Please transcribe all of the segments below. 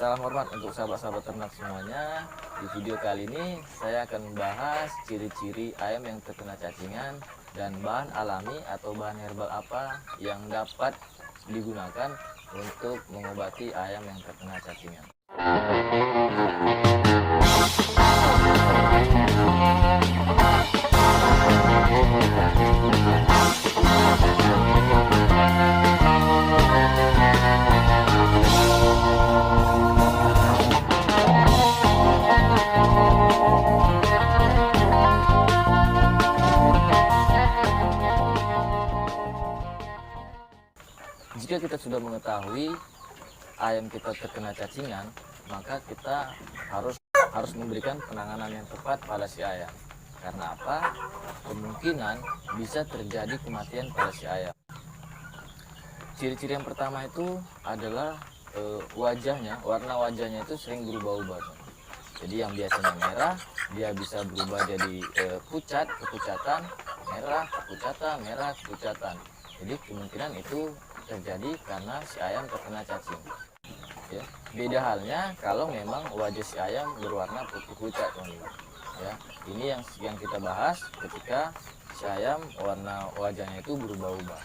Salam hormat untuk sahabat-sahabat ternak semuanya. Di video kali ini saya akan membahas ciri-ciri ayam yang terkena cacingan dan bahan alami atau bahan herbal apa yang dapat digunakan untuk mengobati ayam yang terkena cacingan. Jika kita sudah mengetahui ayam kita terkena cacingan, maka kita harus memberikan penanganan yang tepat pada si ayam. Karena apa? Kemungkinan bisa terjadi kematian pada si ayam. Ciri-ciri yang pertama itu adalah warna wajahnya itu sering berubah-ubah. Jadi yang biasanya merah, dia bisa berubah jadi pucat, kepucatan, merah, kepucatan, merah, kepucatan. Jadi kemungkinan itu terjadi karena si ayam terkena cacing. Ya. Beda halnya kalau memang wajah si ayam berwarna putih pucat, teman-teman. Ya, ini yang kita bahas ketika si ayam warna wajahnya itu berubah-ubah.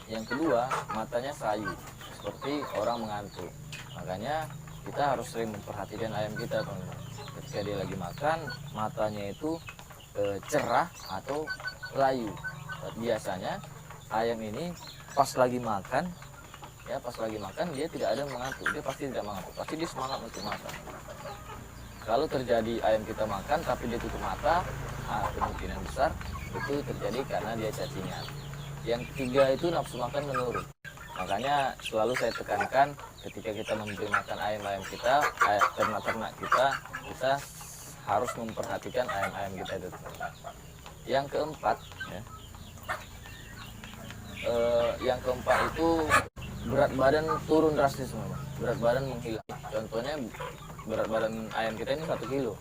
Yang kedua, matanya sayu, seperti orang mengantuk. Makanya kita harus sering memperhatikan ayam kita, teman-teman. Ketika dia lagi makan, matanya itu cerah atau layu. Biasanya ayam ini pas lagi makan dia tidak ada mengantuk, dia pasti tidak mengantuk, pasti dia semangat untuk makan. Kalau terjadi ayam kita makan tapi dia tutup mata, kemungkinan besar itu terjadi karena dia cacingan. Yang ketiga itu nafsu makan menurun. Makanya selalu saya tekankan ketika kita memberi makan ayam-ayam kita, ternak-ternak kita harus memperhatikan ayam-ayam kita itu. Yang keempat itu berat badan turun drastis, berat badan menghilang. Contohnya berat badan ayam kita ini 1 kilo.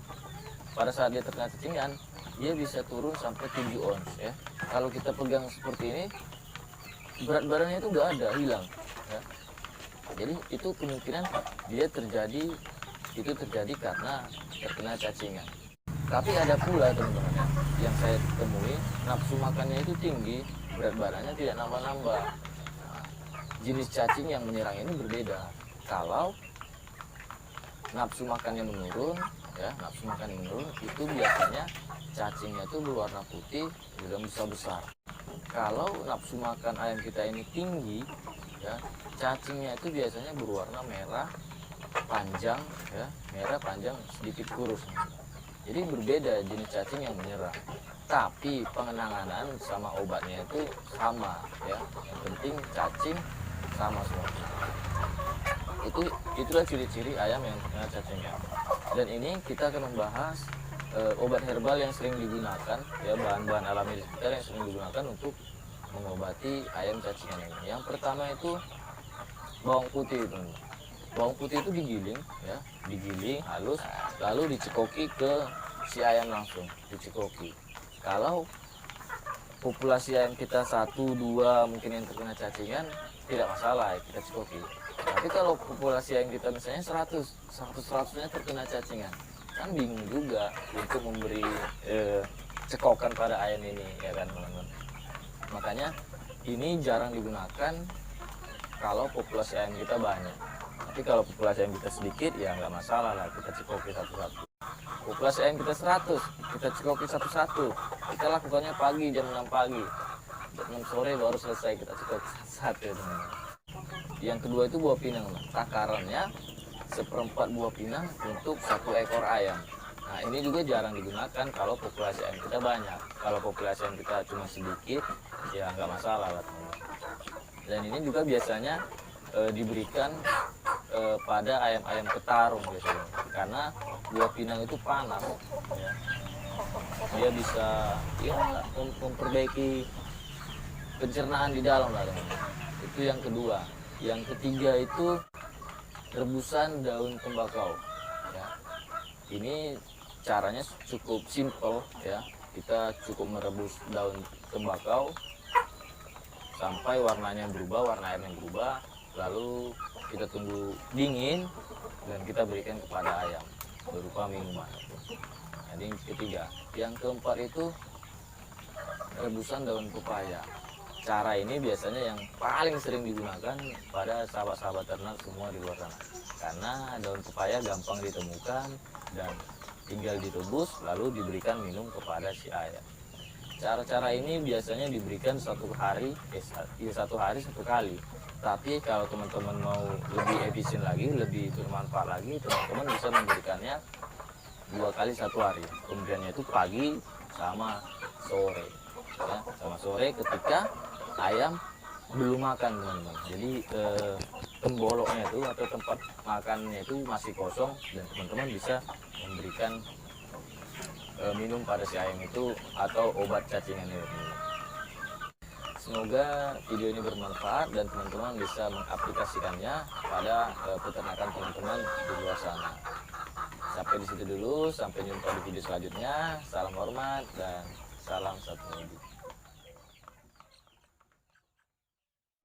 Pada saat dia terkena cacingan, dia bisa turun sampai 7 ons ya. Kalau kita pegang seperti ini, berat badannya itu nggak ada, hilang ya. Jadi itu kemungkinan dia terjadi karena terkena cacingan. Tapi ada pula, teman-teman, yang saya temui nafsu makannya itu tinggi, berat badannya tidak nambah-nambah. Jenis cacing yang menyerang ini berbeda. Kalau nafsu makannya menurun, itu biasanya cacingnya itu berwarna putih dan besar-besar. Kalau nafsu makan ayam kita ini tinggi, ya, cacingnya itu biasanya berwarna merah panjang, ya, merah panjang sedikit kurus. Jadi berbeda jenis cacing yang menyerang. Tapi penanganan sama obatnya itu sama, ya. Yang penting cacing sama semua. Itulah ciri-ciri ayam yang terkena cacingan. Dan ini kita akan membahas obat herbal yang sering digunakan, ya, bahan-bahan alami sekitar yang sering digunakan untuk mengobati ayam cacingan ini. Yang pertama itu bawang putih, teman. Bawang putih itu digiling halus, lalu dicekoki ke si ayam langsung, dicekoki. Kalau populasi ayam kita 1-2 mungkin yang terkena cacingan, tidak masalah ya, kita cekoki. Tapi kalau populasi ayam kita misalnya 100-nya terkena cacingan, kan bingung juga untuk memberi cekokan pada ayam ini, ya kan, teman-teman. Makanya ini jarang digunakan kalau populasi ayam kita banyak. Tapi kalau populasi ayam kita sedikit, ya nggak masalah lah, kita cekoki satu-satu. Populasi ayam kita 100, kita cekoki satu-satu. Kita lakukannya pagi, jam 6 pagi. Jam 6 sore baru selesai kita cekoki satu-satu, teman-teman. Yang kedua itu buah pinang, takarannya 1/4 buah pinang untuk 1 ekor ayam. Nah, ini juga jarang digunakan kalau populasi ayam kita banyak. Kalau populasi ayam kita cuma sedikit, ya nggak masalah lah, teman-teman. Dan ini juga biasanya diberikan pada ayam-ayam petarung biasanya, karena buah pinang itu panas, ya. Dia bisa memperbaiki pencernaan di dalam lah, teman-teman. Itu yang kedua. Yang ketiga itu rebusan daun tembakau, ya. Ini caranya cukup simple, ya. Kita cukup merebus daun tembakau sampai warnanya berubah, warna airnya berubah, lalu kita tunggu dingin, dan kita berikan kepada ayam berupa minuman. Jadi yang ketiga. Yang keempat itu rebusan daun pepaya. Cara ini biasanya yang paling sering digunakan pada sahabat-sahabat ternak semua di luar sana, karena daun pepaya gampang ditemukan dan tinggal direbus lalu diberikan minum kepada si ayam. Cara-cara ini biasanya diberikan satu hari satu kali. Tapi kalau teman-teman mau lebih efisien lagi, lebih bermanfaat lagi, teman-teman bisa memberikannya 2 kali satu hari. Kemudiannya itu pagi sama sore, ya, sama sore ketika ayam belum makan, teman-teman. Jadi temboloknya itu atau tempat makannya itu masih kosong, dan teman-teman bisa memberikan minum pada si ayam itu atau obat cacingan itu. Semoga video ini bermanfaat dan teman-teman bisa mengaplikasikannya pada peternakan teman-teman di luar sana. Sampai di situ dulu, sampai jumpa di video selanjutnya. Salam hormat dan salam satu minggu.